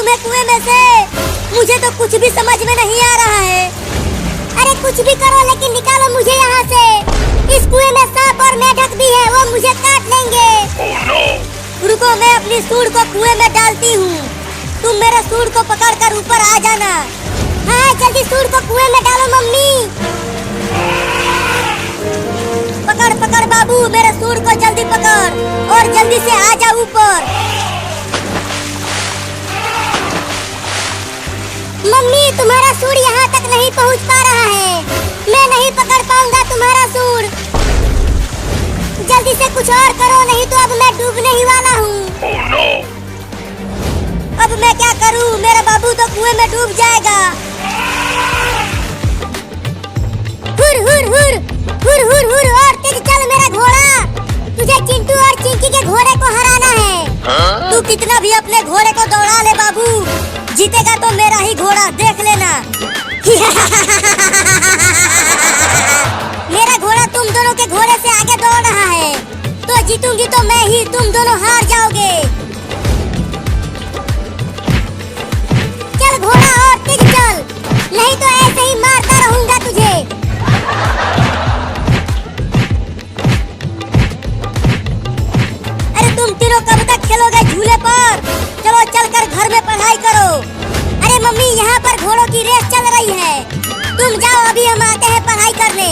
तुम्हें कुएं में से। मुझे तो कुछ भी समझ में नहीं आ रहा है। अरे कुछ भी करो लेकिन निकालो मुझे यहाँ से। इस कुएं में सांप और मेंढक भी है, वो मुझे काट लेंगे। Oh, no! रुको, मैं अपनी सूंड को कुएं में डालती हूँ। तुम मेरे सूंड को पकड़कर ऊपर आ जाना। हाँ जल्दी सूंड को कुएं में डालो मम्मी। पकड़ पकड़ बाबू, मेरे सूंड को जल्दी पकड़ और जल्दी से आ जा ऊपर। मम्मी तुम्हारा सूंड यहाँ तक नहीं पहुँच पा रहा है। मैं नहीं पकड़ पाऊंगा तुम्हारा सूंड। जल्दी से कुछ और करो, नहीं तो अब मैं डूबने ही वाला हूँ। Oh, no! अब मैं क्या करूँ? मेरा बाबू तो कुएं में डूब जाएगा। हुर हुर हुर हुर हुर हुर और तेज चल मेरा घोड़ा। तुझे चिंटू और चिंकी के घोड़े को हराना है। तू कितना भी अपने घोड़े को दौड़ा ले बाबू, जीतेगा तो मेरा ही घोड़ा, देख लेना। मेरा घोड़ा तुम दोनों के घोड़े से आगे दौड़ रहा है, तो जीतूंगी तो मैं ही, तुम दोनों हार जाओगे। चल घोड़ा और तेज चल, नहीं तो ऐसे ही मारता रहूंगा तुझे। अरे तुम तीनों कब तक खेलोगे झूले पर? चलो चलकर घर में पढ़ाई करो। अरे मम्मी यहाँ पर घोड़ों की रेस चल रही है, तुम जाओ, अभी हम आते हैं पढ़ाई करने।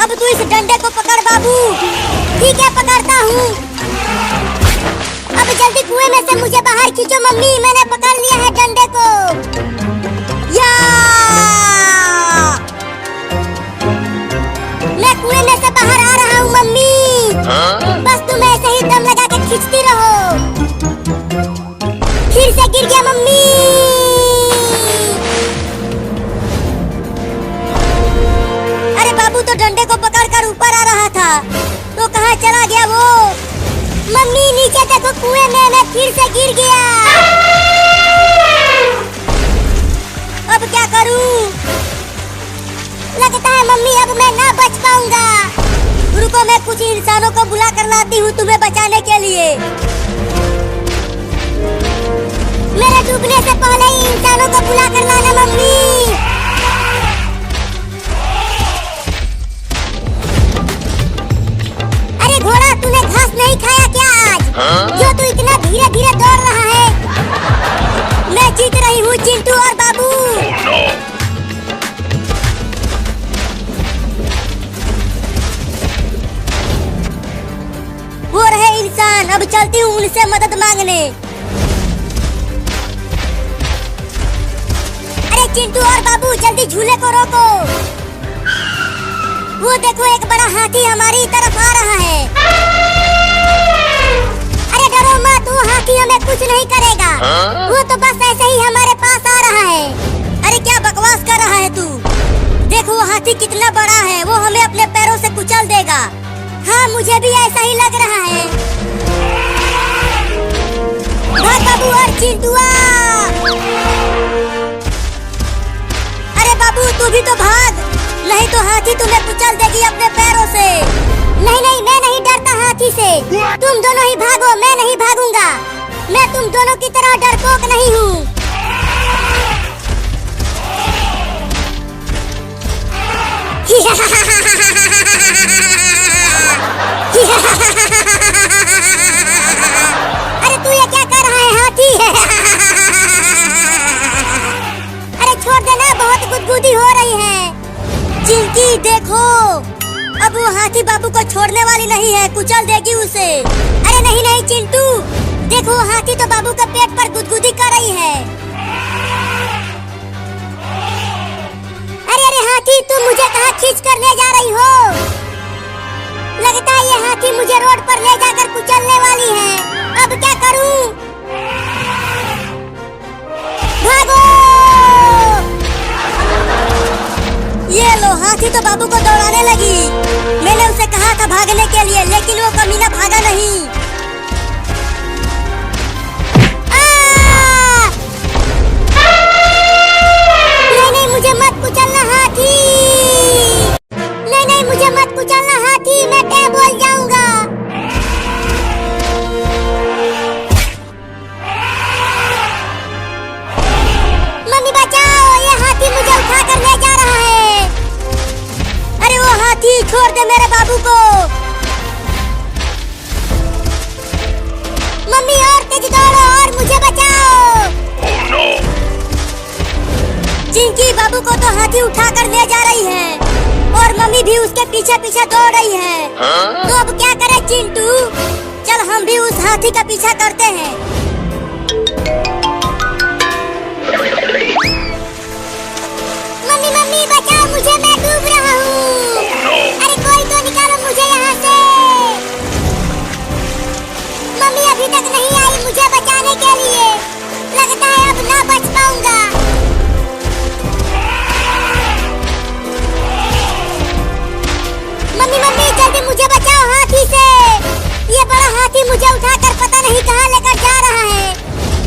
अब तू इस डंडे को पकड़ बाबू। ठीक है पकड़ता हूँ। अब जल्दी कुएं में से मुझे बाहर खींचो मम्मी, मैंने पकड़ लिया है डंडे को। या मैं कुएं में से बाहर आ रहा हूँ मम्मी। बस तुम ऐसे ही दम लगा के खींचती रहो। फिर से गिर गया मम्मी। अरे बाबू तो डंडे को पकड़कर ऊपर आ रहा था, तो कहाँ चला गया वो? मम्मी नीचे देखो, कुएं में मैं फिर से गिर गया। अब क्या करूं? लगता है मम्मी अब मैं ना बच पाऊंगा। रुको, मैं कुछ इंसानों को बुला कर लाती हूँ तुम्हें बचाने के लिए। मेरे डूबने से पहले ही इंसानों को बुला कर लाना मम्मी। अरे घोड़ा, तूने घास नहीं खाया क्या आज? जो तू इतना धीरे धीरे दौड़ रहा है। मैं जीत रही हूँ चिंटू और बाबू। Oh, no! वो रहे इंसान, अब चलती हूँ उनसे मदद मांगने। अरे चिंटू और बाबू जल्दी झूले को रोको। वो देखो एक बड़ा हाथी हमारी तरफ आ रहा है। अरे डरो मत, वो हाथी हमें कुछ नहीं करेगा। वो तो बस ऐसे ही हमारे पास आ रहा है। अरे क्या बकवास कर रहा है तू? देखो वो हाथी कितना बड़ा है, वो हमें अपने पैरों से कुचल देगा। हाँ मुझे भी ऐसा ही लग रहा है। भाग बाबू और चिंटुआ। अरे बाबू तू भी तो भाग, नहीं तो हाथी तुम्हें कुचल देगी अपने पैरों से। नहीं नहीं, मैं नहीं डरता हाथी से। तुम दोनों ही भागो, मैं नहीं भागूंगा। मैं तुम दोनों की तरह डरपोक नहीं हूँ। अरे तू ये क्या कर रहा है हाथी? अरे छोड़ देना, बहुत गुदगुदी हो रही है। चिंकी देखो, अब वो हाथी बाबू को छोड़ने वाली नहीं है, कुचल देगी उसे। अरे नहीं नहीं चिंटू, देखो हाथी तो बाबू के पेट पर गुदगुदी कर रही है। अरे अरे हाथी, तुम मुझे कहाँ खींच कर ले जा रही हो? लगता है ये हाथी मुझे रोड पर ले जाकर कुचलने वाली है। अब क्या करूं? भागो! ये लो, हाथी तो बाबू को दौड़ाने लगी। मैंने उसे कहा था भागने के लिए, लेकिन वो कमीना भागा नहीं। नहीं नहीं, मुझे मत कुचलना हाथी। नहीं नहीं, मुझे मत कुचलना हाथी, मैं क्या बोल जाऊंगा। हाथी छोड़ दे मेरे बाबू को। मम्मी और तेज दौड़ो और मुझे बचाओ। Oh no! चिंकी बाबू को तो हाथी उठाकर ले जा रही है और मम्मी भी उसके पीछे पीछे दौड़ रही है। तो अब क्या करें चिंटू? चल हम भी उस हाथी का पीछा करते हैं। मम्मी मम्मी बचाओ मुझे, मैं डूब रहा हूँ। अरे कोई तो निकालो मुझे यहाँ से। मम्मी अभी तक नहीं आई मुझे बचाने के लिए। लगता है अब ना बच पाऊंगा। मम्मी मम्मी जल्दी मुझे बचाओ हाथी से। ये बड़ा हाथी मुझे उठाकर पता नहीं कहाँ लेकर जा रहा है।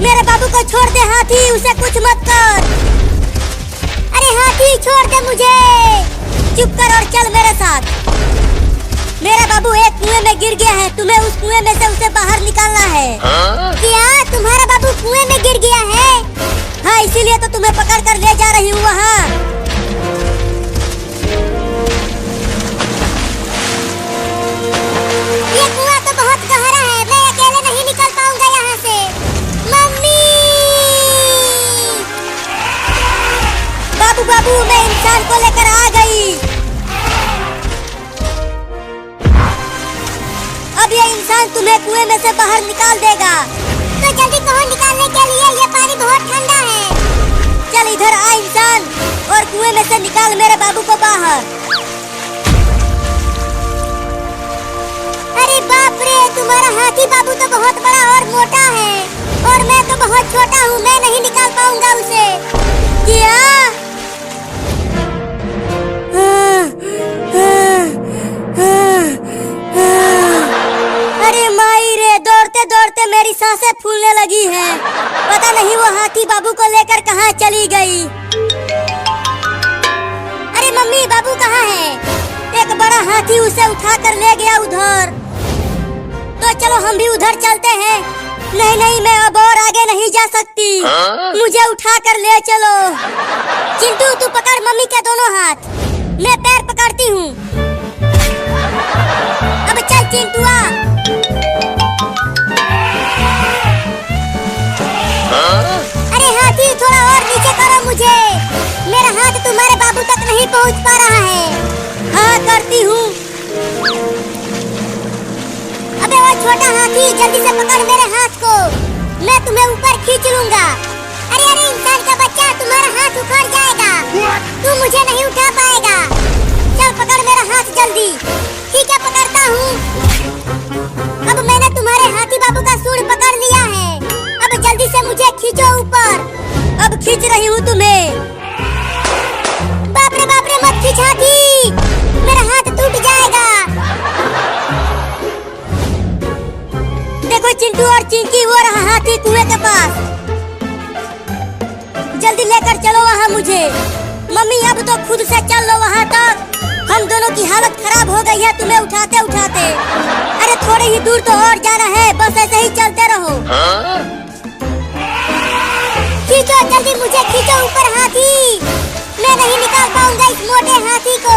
मेरे बाबू को छोड़ दे हाथी, उसे कुछ मत कर। अरे हाथी छोड़ दे मुझे। चुप कर और चल मेरे साथ। मेरा बाबू एक कुएं में गिर गया है, तुम्हें उस कुएं में से उसे बाहर निकालना है। क्या तुम्हारा बाबू कुएं में गिर गया है? हाँ इसीलिए तो तुम्हें पकड़ कर ले जा रही हूँ वहाँ। ये कुआं तो बहुत गहरा है, मैं अकेले नहीं निकल पाऊंगा यहाँ से। मम्मी! बाबू बाबू मैं इंसान को लेकर आ गई। अब ये इंसान तुम्हें कुएं में से बाहर निकाल देगा। तो जल्दी कहो निकालने के लिए, ये पानी बहुत ठंडा है। चल इधर आ इंसान और कुएं में से निकाल मेरे बाबू को बाहर। अरे बाप रे, तुम्हारा हाथी बाबू तो बहुत बड़ा और मोटा है और मैं तो बहुत छोटा हूँ, मैं नहीं निकाल पाऊंगा उसे। क्या? अरे माई रे, दौड़ते दौड़ते मेरी सांसें फूलने लगी हैं। पता नहीं वो हाथी बाबू को लेकर कहाँ चली गई। अरे मम्मी बाबू कहाँ है? एक बड़ा हाथी उसे उठाकर ले गया उधर। तो चलो हम भी उधर चलते हैं। नहीं नहीं मैं अब और आगे नहीं जा सकती। मुझे उठाकर ले चलो। चिंटू तू पकड़ मम्मी के दोनों हाथ, मैं पैर पकड़ती हूँ। अब चल चिंटुआ। अरे हाथी थोड़ा और नीचे करो मुझे, मेरा हाथ तुम्हारे बाबू तक नहीं पहुँच पा रहा है। हाँ करती हूँ। अबे वो छोटा हाथी जल्दी से पकड़ मेरे हाथ को, मैं तुम्हें ऊपर खींच लूंगा। अरे अरे इंसान का बच्चा, तुम्हारा हाथ उखड़ जाएगा, तू मुझे नहीं उठा पाएगा। चल पकड़ मेरा हाथ जल्दी। ठीक है पकड़ता हूँ। अब मैंने तुम्हारे हाथी बाबू का सूंड पकड़ लिया है, अब जल्दी से मुझे खींचो ऊपर। अब खींच रही हूँ तुम्हें। बाप रे मत खींच हाथी, मेरा हाथ टूट जाएगा। देखो चिंटू और चिंकी वो रहा हाथी कुएं के पास। जल्दी लेकर चलो वहाँ मुझे। मम्मी अब तो खुद से चल लो वहाँ तक, हम दोनों की हालत खराब हो गई है तुम्हें उठाते उठाते। अरे थोड़े ही दूर तो और जाना है, बस ऐसे ही चलते रहो। खींचो जल्दी मुझे, खींचो ऊपर हाथी, मैं नहीं निकाल पाऊंगा इस मोटे हाथी को।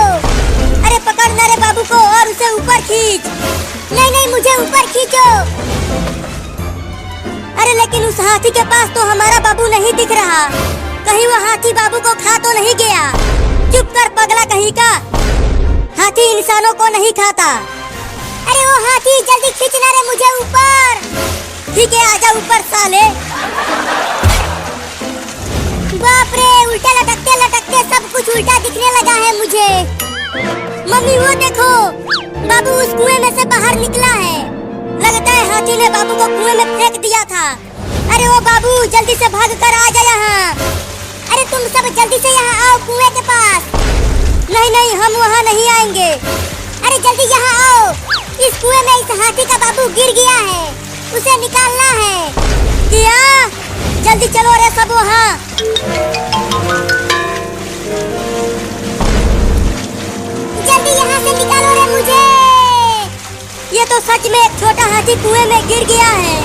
अरे पकड़ मेरे बाबू को और उसे ऊपर खींच। नहीं नहीं मुझे ऊपर खींचो। अरे लेकिन उस हाथी के पास तो हमारा बाबू नहीं दिख रहा, कहीं वो हाथी बाबू को खा तो नहीं गया। चुप कर पगला कहीं का, हाथी इंसानों को नहीं खाता। अरे वो हाथी जल्दी खींचना रे मुझे ऊपर। ठीक है आजा ऊपर साले। बाप रे, उल्टा लटकते लटकते सब कुछ उल्टा दिखने लगा है मुझे। मम्मी वो देखो, बाबू उस कुएं में से बाहर निकला है। लगता है हाथी ने बाबू को कुएं में फेंक दिया था। अरे वो बाबू जल्दी से भाग कर आ जा यहाँ। अरे तुम सब जल्दी से यहाँ आओ कुएं के पास। नहीं नहीं हम वहाँ नहीं आएंगे। अरे जल्दी यहाँ आओ, इस कुएं में इस हाथी का बाबू गिर गया है, उसे निकालना है। क्या? जल्दी चलो रे सब वहाँ। जल्दी यहाँ से निकालो रे मुझे। ये तो सच में एक छोटा हाथी कुएं में गिर गया है।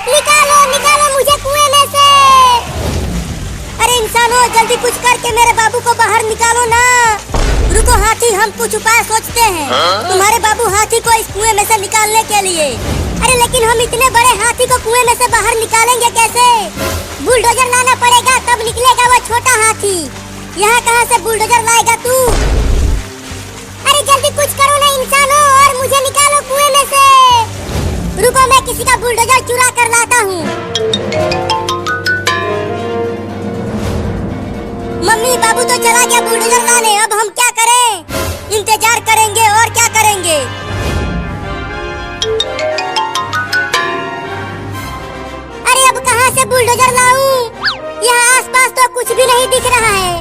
निकालो निकालो मुझे कुएं में से। अरे इंसानों जल्दी कुछ करके मेरे बाबू को बाहर निकालो ना। रुको हाथी हम कुछ उपाय सोचते हैं तुम्हारे बाबू हाथी को इस कुएं में से निकालने के लिए। अरे लेकिन हम इतने बड़े हाथी को कुएं में से बाहर निकालेंगे कैसे? बुलडोजर लाना पड़ेगा तब निकलेगा वो छोटा हाथी। यहाँ कहाँ से बुलडोजर लाएगा तू? अरे जल्दी कुछ करो ना इंसानों और मुझे निकालो कुएं में से। रुको मैं किसी का बुलडोजर चुरा कर लाता हूँ। मम्मी बाबू तो चला गया बुलडोजर लाने, अब हम क्या करें? इंतजार करेंगे और क्या करेंगे? अरे अब कहाँ से बुलडोजर लाऊं? यहाँ आसपास तो कुछ भी नहीं दिख रहा है।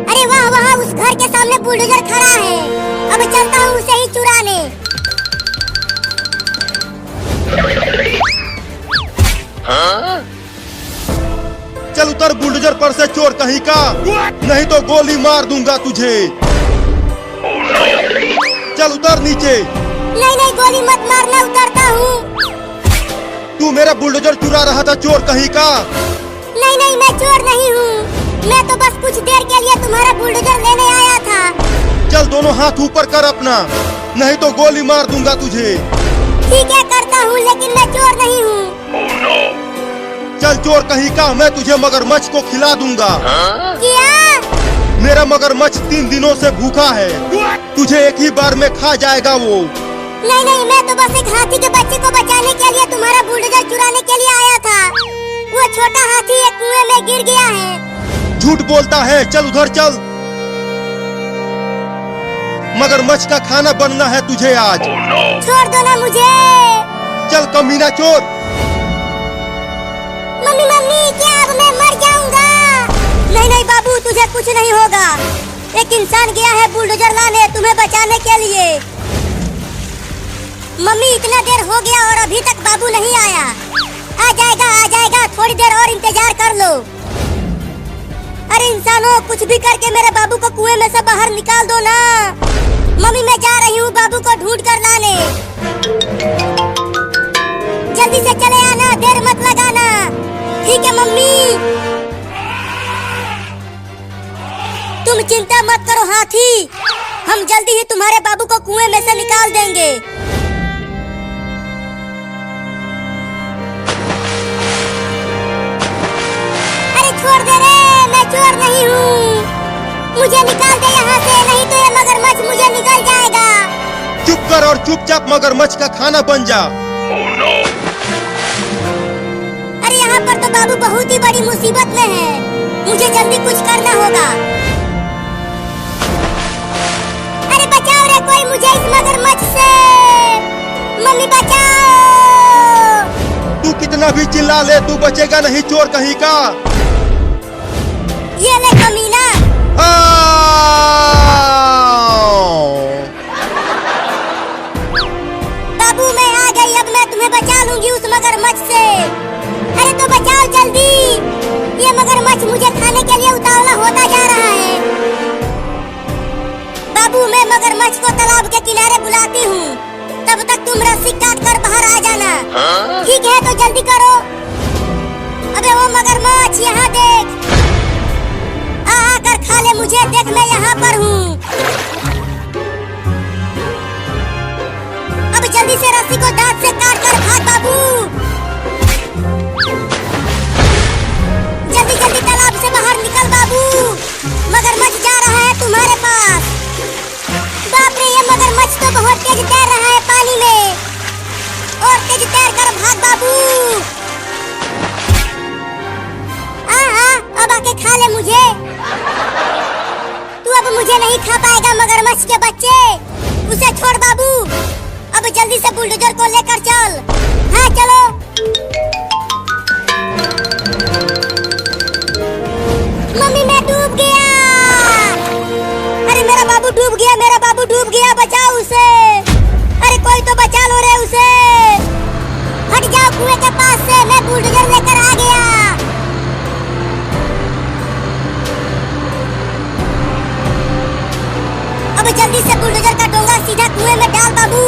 अरे वाह वहाँ उस घर के सामने बुलडोजर खड़ा है, अब चलता हूँ उसे ही चुराने। चल उतर बुलडोजर पर से चोर कहीं का, नहीं तो गोली मार दूंगा तुझे। चल उतर नीचे। नहीं नहीं गोली मत मारना, उतरता हूँ। तू मेरा बुलडोजर चुरा रहा था चोर कहीं का। नहीं नहीं मैं चोर नहीं हूँ, मैं तो बस कुछ देर के लिए तुम्हारा बुलडोजर लेने आया था। चल दोनों हाथ ऊपर कर अपना, नहीं तो गोली मार दूंगा तुझे। ठीक है करता हूँ, लेकिन मैं चोर नहीं हूँ। चल चोर कहीं का, मैं तुझे मगरमच्छ को खिला दूंगा। क्या? मेरा मगरमच्छ 3 दिनों से भूखा है, तुझे एक ही बार में खा जाएगा वो। नहीं नहीं मैं तो बस एक हाथी के बच्चे को बचाने के लिए तुम्हारा बुलडोजर चुराने के लिए आया था। वो छोटा हाथी एक कुएं में गिर गया है। झूठ बोलता है, चल उधर चल। मगरमच्छ का खाना बनना है तुझे आज। छोड़ दो ना मुझे। चल कमीना चोर। मम्मी मम्मी क्या अब मैं मर जाऊंगा? नहीं नहीं बाबू तुझे कुछ नहीं होगा, एक इंसान गया है बुलडोजर लाने तुम्हें बचाने के लिए। मम्मी इतना देर हो गया और अभी तक बाबू नहीं आया। आ जाएगा, थोड़ी देर और इंतजार कर लो। अरे इंसानों कुछ भी करके मेरे बाबू को कुएं में से बाहर निकाल दो ना। मम्मी मैं जा रही हूँ बाबू को ढूंढ कर लाने। जल्दी से चले आना, देर मत लगाना। ठीक है मम्मी। तुम चिंता मत करो हाथी, हम जल्दी ही तुम्हारे बाबू को कुएं में से निकाल देंगे। अरे छोड़ दे रे, मैं चोर नहीं हूँ, मुझे निकाल दे यहाँ से, नहीं तो ये मगरमच्छ मुझे निकल जाएगा। चुप कर और चुपचाप मगरमच्छ का खाना बन जा। अरे यहाँ पर तो बाबू बहुत ही बड़ी मुसीबत में है, मुझे जल्दी कुछ करना होगा। अरे बचाओ रे कोई मुझे इस मगरमच्छ से। मम्मी बचाओ। तू कितना भी चिल्ला ले तू बचेगा नहीं चोर कहीं का। ये ले कमीना। बाबू मैं आ गई, अब मैं तुम्हें बचा लूंगी उस मगरमच्छ से। अरे तो बचाओ जल्दी, ये मगरमच्छ मुझे खाने के लिए उतावला होता जा रहा है। बाबू मैं मगरमच्छ को तालाब के किनारे बुलाती हूँ, तब तक तुम रस्सी काट कर बाहर आ जाना। ठीक है तो जल्दी करो। अबे वो मगरमच्छ यहाँ देख, आकर खा ले मुझे, देख मैं यहाँ पर हूँ। अब जल्दी से रस्सी को दांत से काट कर भाग बाबू। जल्दी जल्दी तालाब से बाहर निकल बाबू, मगरमच्छ जा रहा है तुम्हारे पास। बाप रे ये मगरमच्छ तो बहुत तेज तैर रहा है पानी में, और तेज तैर कर भाग बाबू। अब आके खा ले मुझे। तू अब मुझे नहीं खा पाएगा मगरमच्छ के बच्चे, उसे छोड़ बाबू। अब जल्दी से बुलडोजर को लेकर चल। हाँ चलो। मम्मी मैं डूब गया। अरे मेरा बाबू डूब गया, मेरा बाबू डूब गया, बचाओ उसे। अरे कोई तो बचा लो रे उसे। हट जाओ कुएं के पास से, मैं बुलडोजर लेकर आ गया। अब जल्दी से बुलडोजर का डोंगा सीधा कुएं में डाल बाबू,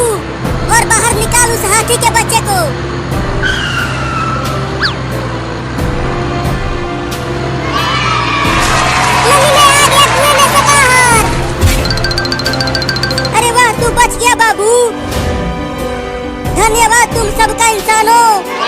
और बाहर निकाल उस हाथी के बच्चे को। मम्मी मैं आ गया कुएं धन्यवाद तुम सबका इंसानों।